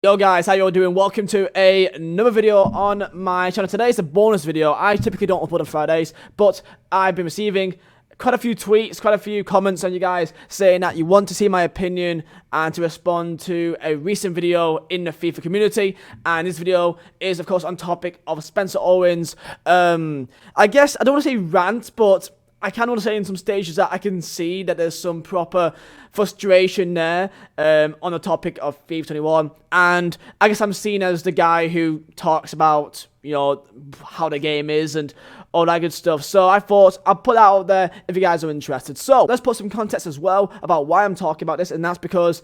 Yo guys, how you all doing? Welcome to another video on my channel. Today is a bonus video. I typically don't upload on Fridays, but I've been receiving quite a few tweets, quite a few comments on you guys saying that you want to see my opinion and to respond to a recent video in the FIFA community. And this video is, of course, on topic of Spencer Owens. I guess I don't want to say rant, but I kind of want to say in some stages that I can see that there's some proper frustration there on the topic of FIFA 21. And I guess I'm seen as the guy who talks about, you know, how the game is and all that good stuff. So I thought I'll put that out there if you guys are interested. So let's put some context as well about why I'm talking about this. And that's because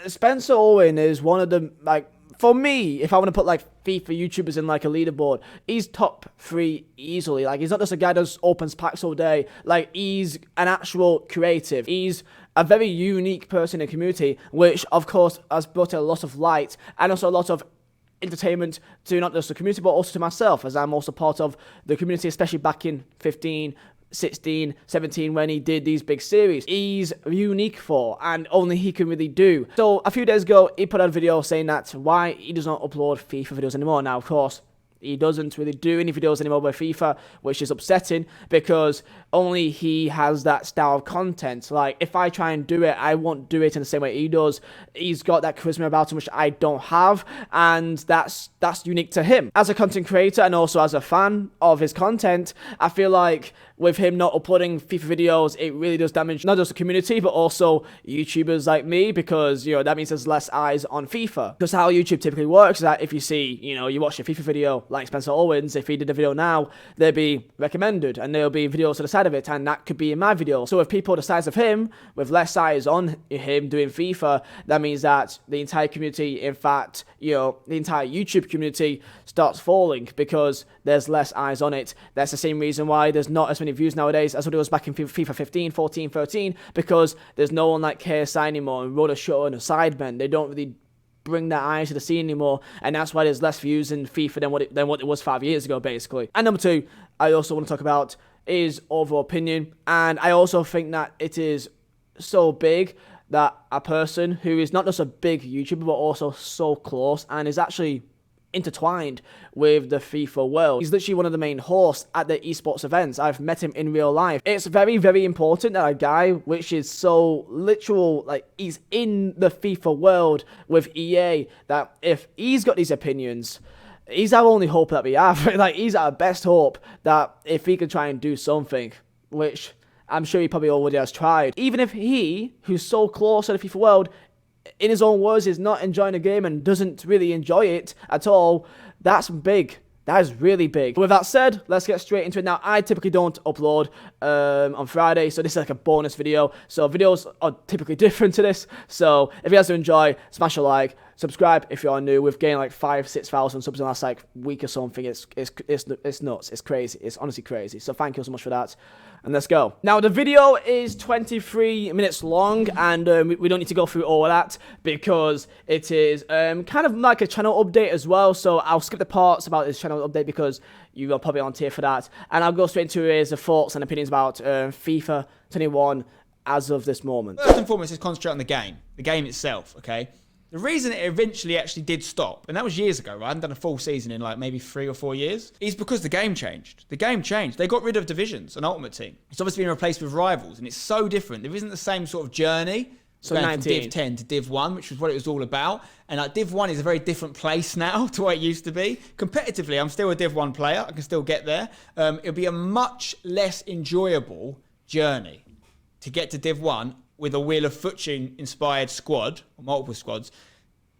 Spencer Owens is one of the, like, for me, if I want to put like FIFA YouTubers in like a leaderboard, he's top 3 easily. Like, he's not just a guy that just opens packs all day. Like, he's an actual creative. He's a very unique person in the community, which of course has brought a lot of light and also a lot of entertainment to not just the community but also to myself, as I'm also part of the community, especially back in 15, 16, 17 when he did these big series. He's unique for, and only he can really do. So a few days ago, he put out a video saying that why he does not upload FIFA videos anymore. Now, of course, he doesn't really do any videos anymore with FIFA, which is upsetting because only he has that style of content. Like, if I try and do it, I won't do it in the same way he does. He's got that charisma about him, which I don't have, and that's unique to him. As a content creator and also as a fan of his content, I feel like with him not uploading FIFA videos, it really does damage not just the community, but also YouTubers like me, because, you know, that means there's less eyes on FIFA. Because how YouTube typically works is that if you see, you know, you watch a FIFA video like Spencer Owens, if he did a video now, they'll be recommended, and there'll be videos to the side of it, and that could be in my video. So if people the size of him, with less eyes on him doing FIFA, that means that the entire community, in fact, you know, the entire YouTube community starts falling because there's less eyes on it. That's the same reason why there's not as many views nowadays as what it was back in FIFA 15, 14, 13, because there's no one like KSI anymore and Roller Shutter and a Sidemen. They don't really bring their eyes to the scene anymore, and that's why there's less views in FIFA than what it was 5 years ago, basically. And number 2, I also want to talk about is overall opinion, and I also think that it is so big that a person who is not just a big YouTuber but also so close and is actually intertwined with the FIFA world. He's literally one of the main hosts at the esports events. I've met him in real life. It's very, very important that a guy which is so literal, like, he's in the FIFA world with EA, that if he's got these opinions, he's our only hope that we have. Like, he's our best hope that if he can try and do something, which I'm sure he probably already has tried. Even if he, who's so close to the FIFA world, in his own words, is not enjoying the game and doesn't really enjoy it at all, that's big. That is really big. With that said, let's get straight into it. Now, I typically don't upload on Friday, so this is like a bonus video. So videos are typically different to this. So if you guys do enjoy, smash a like, subscribe if you're new. We've gained like 5,000-6,000 subs in the last like week or something. It's nuts. It's crazy. It's honestly crazy. So thank you so much for that. And let's go. Now, the video is 23 minutes long, and we don't need to go through all of that because it is kind of like a channel update as well. So I'll skip the parts about this channel update because you are probably on tier for that. And I'll go straight into his thoughts and opinions about FIFA 21 as of this moment. First and foremost, let's concentrate on the game itself, okay? The reason it eventually actually did stop, and that was years ago, right? I hadn't done a full season in like maybe 3 or 4 years, is because the game changed. The game changed. They got rid of divisions and Ultimate Team. It's obviously been replaced with Rivals, and it's so different. There isn't the same sort of journey. So going from Div 10 to Div 1, which was what it was all about. And like Div 1 is a very different place now to what it used to be. Competitively, I'm still a Div 1 player. I can still get there. It'll be a much less enjoyable journey to get to Div 1 with a Wheel of Fortune inspired squad, or multiple squads,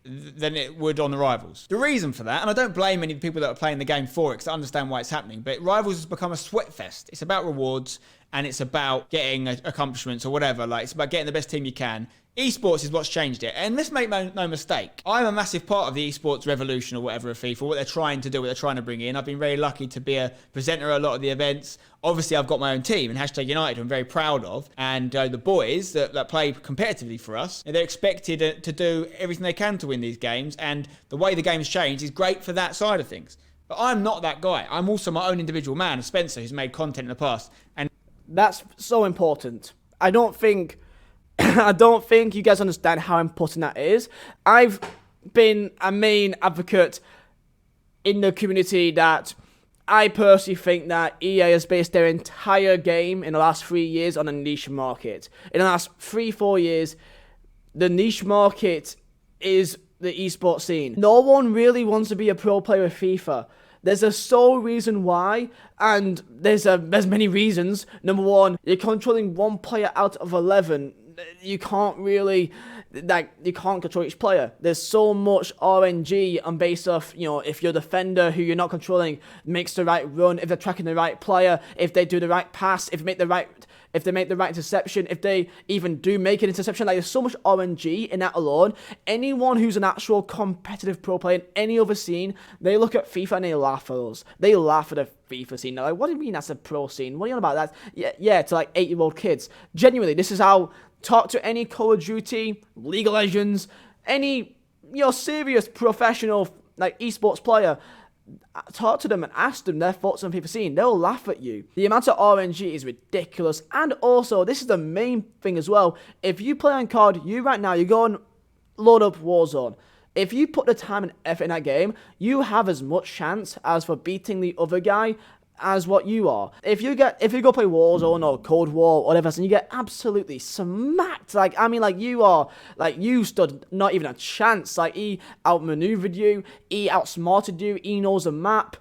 than it would on the Rivals. The reason for that, and I don't blame any of the people that are playing the game for it because I understand why it's happening, but Rivals has become a sweat fest. It's about rewards and it's about getting accomplishments or whatever. Like, it's about getting the best team you can. Esports is what's changed it. And let's make no mistake. I'm a massive part of the esports revolution or whatever of FIFA, what they're trying to do, what they're trying to bring in. I've been very lucky to be a presenter at a lot of the events. Obviously, I've got my own team, and Hashtag United, I'm very proud of. And the boys that play competitively for us, they're expected to do everything they can to win these games. And the way the game's changed is great for that side of things. But I'm not that guy. I'm also my own individual man, Spencer, who's made content in the past. And that's so important. I don't think you guys understand how important that is. I've been a main advocate in the community that I personally think that EA has based their entire game in the last 3 years on a niche market. In the last 3-4 years, the niche market is the esports scene. No one really wants to be a pro player of FIFA. There's a sole reason why, and there's many reasons. Number one, you're controlling one player out of 11. You can't really, you can't control each player. There's so much RNG on based off, if your defender who you're not controlling makes the right run, if they're tracking the right player, if they do the right pass, if they make the right interception, if they even do make an interception. Like, there's so much RNG in that alone. Anyone who's an actual competitive pro player in any other scene, they look at FIFA and they laugh at us. They laugh at the FIFA scene. They're like, what do you mean that's a pro scene? What are you on about that? Yeah, to like 8-year-old kids. Genuinely, this is how, talk to any Call of Duty, League of Legends, any, serious professional, like, esports player. Talk to them and ask them their thoughts on FIFA scene. They'll laugh at you. The amount of RNG is ridiculous. And also, this is the main thing as well. If you play on COD, right now, you go and load up Warzone. If you put the time and effort in that game, you have as much chance as for beating the other guy as what you are. If you go play Warzone or Cold War or whatever, and you get absolutely smacked, you stood not even a chance. Like, he outmaneuvered you, he outsmarted you, he knows the map.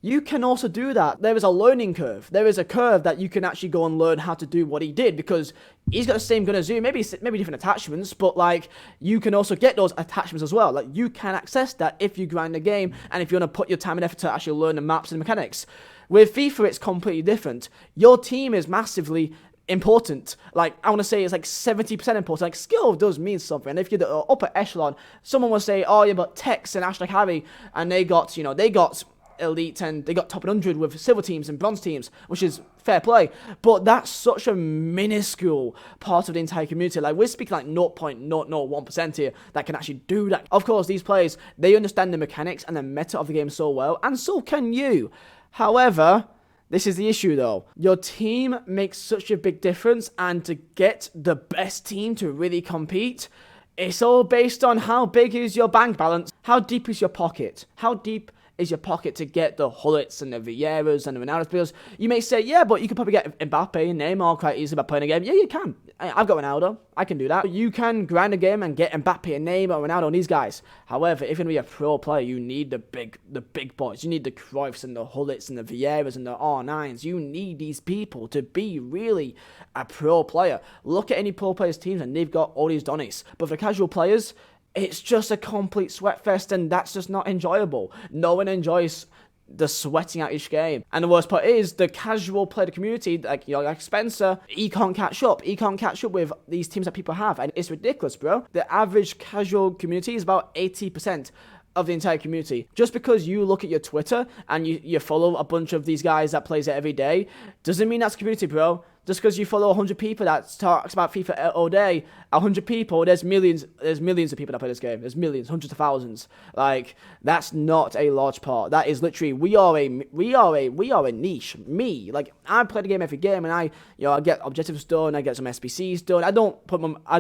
You can also do that. There is a learning curve. There is a curve that you can actually go and learn how to do what he did, because he's got the same gun as you, maybe different attachments, but like, you can also get those attachments as well. Like, you can access that if you grind the game and if you want to put your time and effort to actually learn the maps and the mechanics. With FIFA, it's completely different. Your team is massively important. Like, I want to say it's like 70% important. Like, skill does mean something. And if you're the upper echelon, someone will say, oh yeah, but Tex and Ashley Harry, and they got elite and they got top 100 with silver teams and bronze teams, which is fair play. But that's such a minuscule part of the entire community. Like, we're speaking like 0.001% here that can actually do that. Of course, these players, they understand the mechanics and the meta of the game so well, and so can you. However, this is the issue though. Your team makes such a big difference, and to get the best team to really compete, it's all based on how big is your bank balance, how deep is your pocket, how deep is your pocket to get the Hullets and the Vieiras and the Ronaldos. Because you may say, yeah, but you could probably get Mbappe and Neymar quite easily by playing a game. Yeah, you can. I've got Ronaldo. I can do that. But you can grind a game and get Mbappe and Neymar, Ronaldo, and these guys. However, if you're going to be a pro player, you need the big boys. You need the Cruyffs and the Hullets and the Vieiras and the R9s. You need these people to be really a pro player. Look at any pro players' teams and they've got all these Donnies. But for casual players, it's just a complete sweat fest, and that's just not enjoyable. No one enjoys the sweating out each game. And the worst part is, the casual player community, like Spencer, he can't catch up. He can't catch up with these teams that people have, and it's ridiculous, bro. The average casual community is about 80% of the entire community. Just because you look at your Twitter and you follow a bunch of these guys that plays it every day, doesn't mean that's community, bro. Just because you follow 100 people that talks about FIFA all day, 100 people, there's millions of people that play this game. There's millions, hundreds of thousands. Like, that's not a large part. That is literally, we are a niche. Me, like, I play the game every game, and I get objectives done, I get some SBCs done. I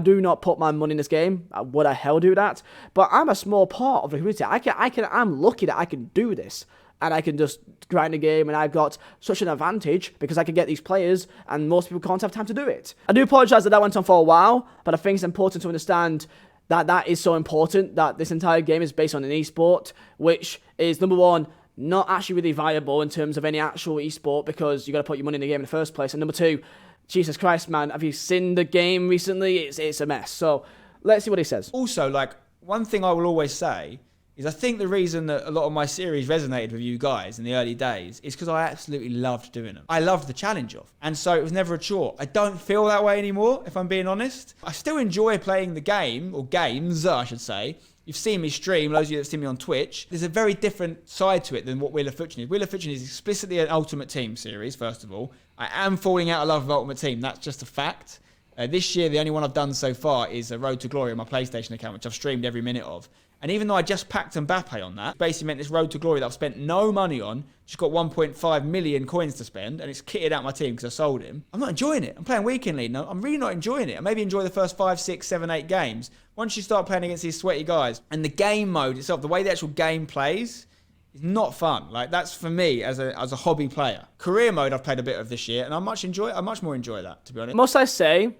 do not put my money in this game. Would I hell do that? But I'm a small part of the community. I'm lucky that I can do this. And I can just grind a game, and I've got such an advantage because I can get these players, and most people can't have time to do it. I do apologise that went on for a while, but I think it's important to understand that is so important, that this entire game is based on an esport, which is, number one, not actually really viable in terms of any actual esport, because you got to put your money in the game in the first place. And number two, Jesus Christ, man, have you seen the game recently? It's a mess. So let's see what he says. Also, like, one thing I will always say is I think the reason that a lot of my series resonated with you guys in the early days is because I absolutely loved doing them. I loved the challenge of. And so it was never a chore. I don't feel that way anymore, if I'm being honest. I still enjoy playing the game, or games, I should say. You've seen me stream, those of you that have seen me on Twitch. There's a very different side to it than what Wheel of Fortune is. Wheel of Fortune is explicitly an Ultimate Team series, first of all. I am falling out of love with Ultimate Team. That's just a fact. This year, the only one I've done so far is a Road to Glory on my PlayStation account, which I've streamed every minute of. And even though I just packed Mbappe on that, basically meant this road to glory that I've spent no money on, just got 1.5 million coins to spend, and it's kitted out my team because I sold him. I'm not enjoying it. I'm playing weekend league. No, I'm really not enjoying it. I maybe enjoy the first 5, 6, 7, 8 games. Once you start playing against these sweaty guys, and the game mode itself, the way the actual game plays, is not fun. Like, that's for me as a hobby player. Career mode I've played a bit of this year, and I much more enjoy that, to be honest. Must I say,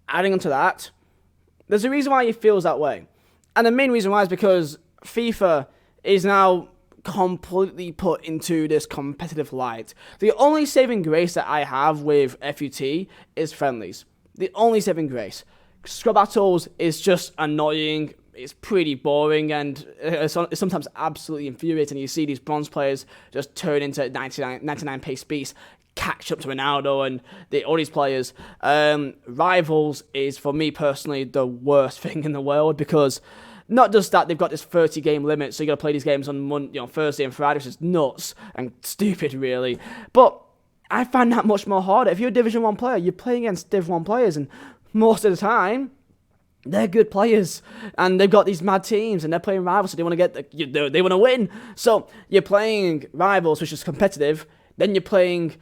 adding on to that, there's a reason why he feels that way. And the main reason why is because FIFA is now completely put into this competitive light. The only saving grace that I have with FUT is friendlies. The only saving grace. Scrub battles is just annoying. It's pretty boring, and it's sometimes absolutely infuriating. You see these bronze players just turn into 99 pace beasts, catch up to Ronaldo and all these players. Rivals is, for me personally, the worst thing in the world, because not just that they've got this 30 game limit, so you got to play these games on Thursday and Friday, which is nuts and stupid, really. But I find that much more harder. If you're a Division 1 player, you're playing against Div 1 players, and most of the time, they're good players, and they've got these mad teams, and they're playing rivals, so they want to they want to win. So you're playing rivals, which is competitive. Then you're playing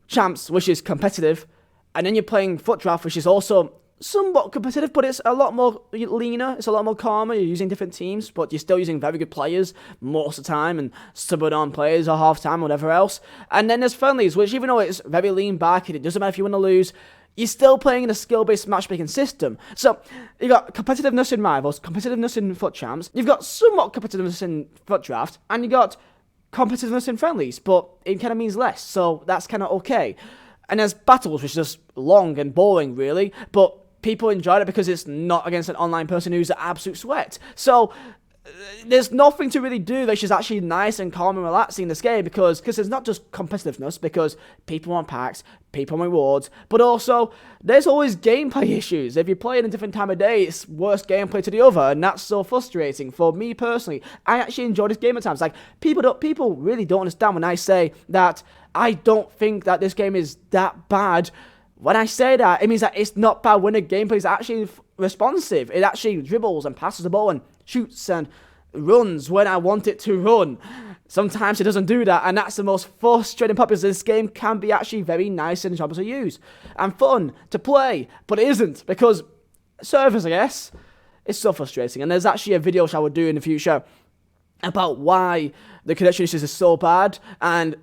champs, which is competitive, and then you're playing foot draft, which is also somewhat competitive, but it's a lot more leaner, it's a lot more calmer. You're using different teams, but you're still using very good players most of the time, and subbing on players or half time, whatever else. And then there's friendlies, which, even though it's very lean back, and it doesn't matter if you want to lose, you're still playing in a skill-based matchmaking system. So you've got competitiveness in rivals, competitiveness in foot champs, you've got somewhat competitiveness in foot draft, and you've got competitiveness in friendlies, but it kind of means less, so that's kind of okay. And there's battles, which is just long and boring, really, but people enjoy it because it's not against an online person who's an absolute sweat. So there's nothing to really do that's just actually nice and calm and relaxing in this game, because there's not just competitiveness, because people want packs, people want rewards, but also there's always gameplay issues. If you play it in a different time of day, it's worse gameplay to the other, and that's so frustrating. For me personally, I actually enjoy this game at times. Like, people really don't understand when I say that I don't think that this game is that bad. When I say that, it means that it's not bad when the gameplay is actually responsive. It actually dribbles and passes the ball and shoots and runs when I want it to run. Sometimes it doesn't do that, and that's the most frustrating part, because this game can be actually very nice and enjoyable to use and fun to play, but it isn't, because servers, I guess, it's so frustrating. And there's actually a video which I will do in the future about why the connection issues is so bad, and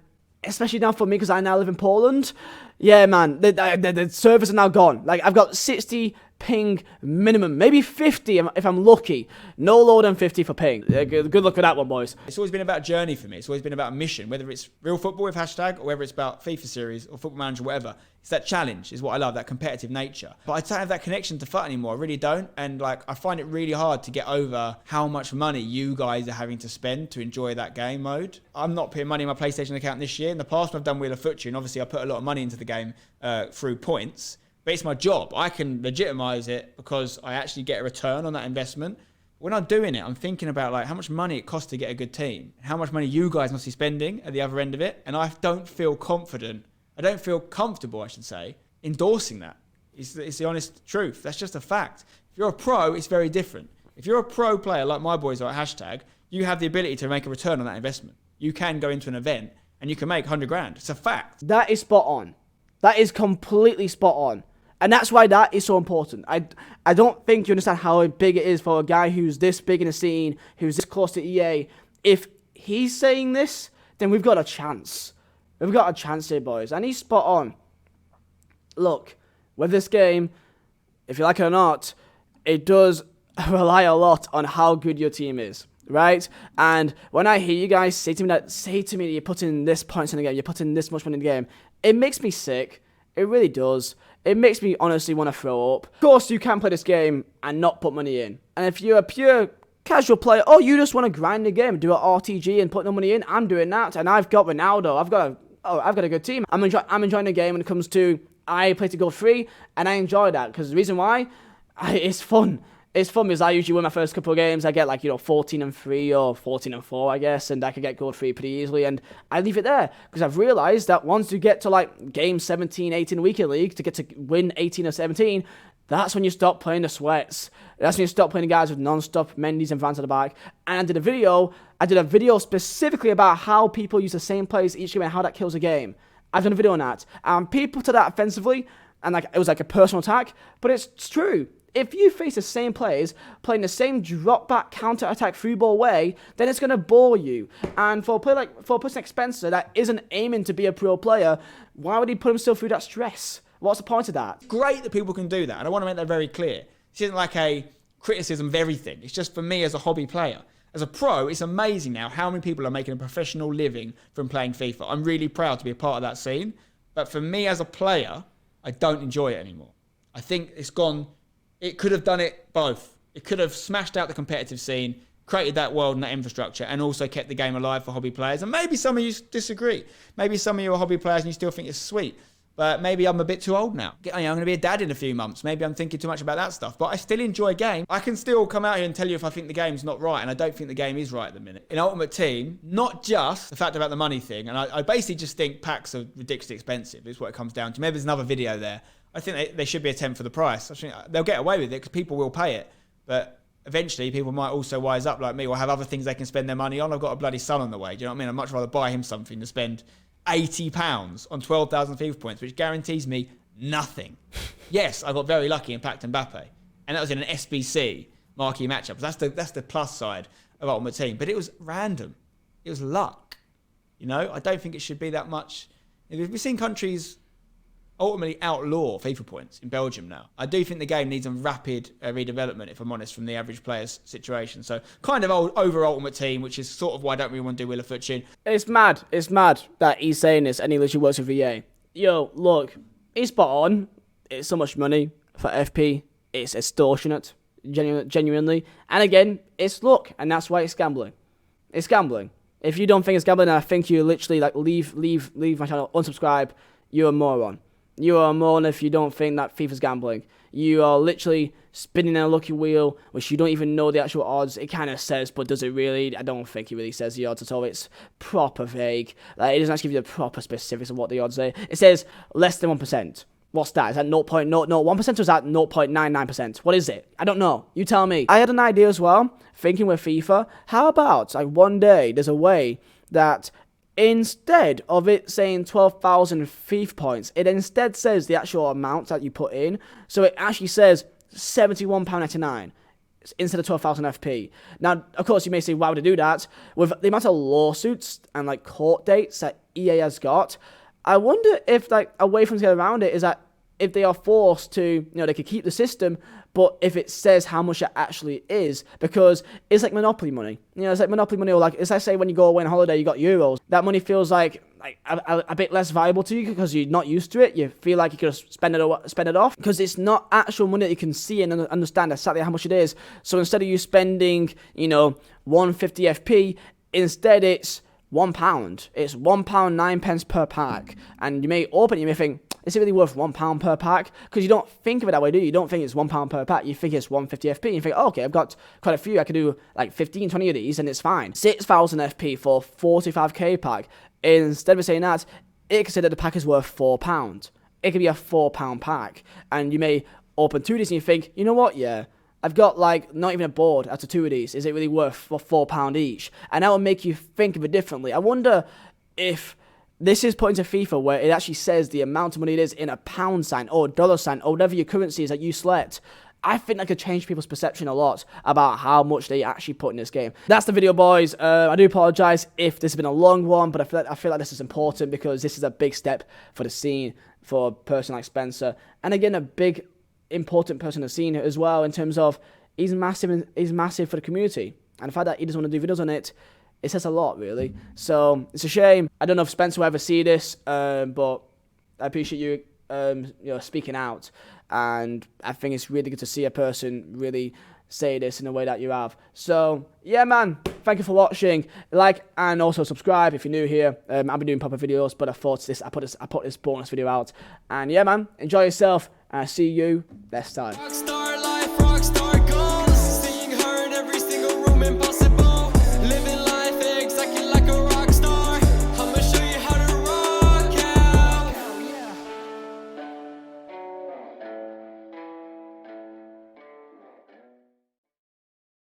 especially now for me, because I now live in Poland. Yeah, man, the servers are now gone. Like, I've got 60 ping minimum, maybe 50 if I'm lucky. No lower than 50 for ping. Good luck with that one, boys. It's always been about journey for me. It's always been about mission, whether it's real football with hashtag, or whether it's about FIFA series or Football Manager, whatever. It's that challenge is what I love, that competitive nature. But I don't have that connection to FUT anymore. I really don't. And like, I find it really hard to get over how much money you guys are having to spend to enjoy that game mode. I'm not putting money in my PlayStation account this year. In the past, when I've done Wheel of Fortune, and obviously I put a lot of money into the game through points. But it's my job. I can legitimize it because I actually get a return on that investment. When I'm doing it, I'm thinking about like how much money it costs to get a good team, how much money you guys must be spending at the other end of it. And I don't feel confident. I don't feel comfortable, I should say, endorsing that. It's the honest truth. That's just a fact. If you're a pro, it's very different. If you're a pro player like my boys are at hashtag, you have the ability to make a return on that investment. You can go into an event and you can make 100 grand. It's a fact. That is spot on. That is completely spot on. And that's why that is so important. I don't think you understand how big it is for a guy who's this big in the scene, who's this close to EA. If he's saying this, then we've got a chance. We've got a chance here, boys. And he's spot on. Look, with this game, if you like it or not, it does rely a lot on how good your team is, right? And when I hear you guys say to me that you're putting this points in the game, you're putting this much money in the game, it makes me sick. It really does. It makes me honestly want to throw up. Of course, you can play this game and not put money in. And if you're a pure casual player, oh, you just want to grind the game, do an RTG and put no money in, I'm doing that. And I've got Ronaldo. I've got a good team. I'm enjoying the game when it comes to, I play to go free, and I enjoy that. Because the reason why, it's fun. It's fun because I usually win my first couple of games. I get 14-3 or 14-4, I guess, and I can get gold free pretty easily. And I leave it there because I've realized that once you get to game 17, 18 weekend league to get to win 18 or 17, That's when you stop playing the sweats. That's when you stop playing the guys with non-stop Mendy's and Vans at the back. And I did a video specifically about how people use the same plays each game and how that kills a game. I've done a video on that. And people took that offensively, and like it was like a personal attack, but it's true. If you face the same players, playing the same drop-back, counter-attack, through-ball way, then it's going to bore you. And for a player for a person like Spencer that isn't aiming to be a pro player, why would he put himself through that stress? What's the point of that? Great that people can do that, and I want to make that very clear. This isn't like a criticism of everything. It's just for me as a hobby player. As a pro, it's amazing now how many people are making a professional living from playing FIFA. I'm really proud to be a part of that scene. But for me as a player, I don't enjoy it anymore. I think it's gone... It could have done it both. It could have smashed out the competitive scene, created that world and that infrastructure, and also kept the game alive for hobby players. And maybe some of you disagree. Maybe some of you are hobby players and you still think it's sweet. But maybe I'm a bit too old now. I'm going to be a dad in a few months. Maybe I'm thinking too much about that stuff. But I still enjoy a game. I can still come out here and tell you if I think the game's not right. And I don't think the game is right at the minute. In Ultimate Team, not just the fact about the money thing. And I basically just think packs are ridiculously expensive is what it comes down to. Maybe there's another video there. I think they should be a tenth for the price. I think they'll get away with it because people will pay it. But eventually people might also wise up like me or have other things they can spend their money on. I've got a bloody son on the way. Do you know what I mean? I'd much rather buy him something than spend £80 on 12,000 FIFA points, which guarantees me nothing. Yes, I got very lucky and packed Mbappe. And that was in an SBC marquee matchup. That's the plus side of Ultimate Team. But it was random. It was luck. You know, I don't think it should be that much. We've seen countries ultimately outlaw FIFA points in Belgium now. I do think the game needs a rapid redevelopment, if I'm honest, from the average player's situation. So kind of over Ultimate Team, which is sort of why I don't really want to do Wheel of Fortune. It's mad that he's saying this and he literally works with VA. Yo, look, he's spot on. It's so much money for FP. It's extortionate, genuinely. And again, it's luck, and that's why it's gambling. It's gambling. If you don't think it's gambling, then I think you literally like leave my channel, unsubscribe. You're a moron. You are a moron if you don't think that FIFA's gambling. You are literally spinning a lucky wheel, which you don't even know the actual odds. It kind of says, but does it really? I don't think it really says the odds at all. It's proper vague. Like, it doesn't actually give you the proper specifics of what the odds are. It says less than 1%. What's that? Is that 0.001% or is that 0.99%? What is it? I don't know. You tell me. I had an idea as well, thinking with FIFA. How about, like, one day there's a way that instead of it saying 12,000 FIFA points, it instead says the actual amount that you put in. So it actually says £71.99 instead of 12,000 FP. Now, of course, you may say, why would it do that? With the amount of lawsuits and like court dates that EA has got, I wonder if like a way for them to get around it is that if they are forced to, you know, they could keep the system, but if it says how much it actually is, because it's like Monopoly money. You know, it's like Monopoly money, or like, as I say, when you go away on holiday, you got euros. That money feels like a bit less valuable to you because you're not used to it. You feel like you could spend it off because it's not actual money that you can see and understand exactly how much it is. So instead of you spending, you know, 150 FP, instead it's £1. It's £1 9 pence per pack, and you may open it, you may think, is it really worth £1 per pack? Because you don't think of it that way, do you? You don't think it's £1 per pack. You think it's 150 FP. And you think, oh, okay, I've got quite a few. I could do like 15, 20 of these, and it's fine. 6,000 FP for 45k pack. Instead of saying that, it considered the pack is worth £4. It could be a £4 pack, and you may open 2 of these, and you think, you know what? Yeah, I've got like not even a board after 2 of these. Is it really worth £4 each? And that will make you think of it differently. I wonder if this is put into FIFA where it actually says the amount of money it is in a pound sign or dollar sign or whatever your currency is that you select. I think that could change people's perception a lot about how much they actually put in this game. That's the video, boys. I do apologise if this has been a long one, but I feel like this is important because this is a big step for the scene for a person like Spencer. And again, a big, important person in the scene as well in terms of he's massive for the community. And the fact that he doesn't want to do videos on it, it says a lot, really. So it's a shame. I don't know if Spencer will ever see this, but I appreciate you, you know, speaking out. And I think it's really good to see a person really say this in the way that you have. So yeah, man, thank you for watching. Like and also subscribe if you're new here. I've been doing proper videos, but I put this bonus video out. And yeah, man, enjoy yourself. And I'll see you next time. Rockstar life, rockstar.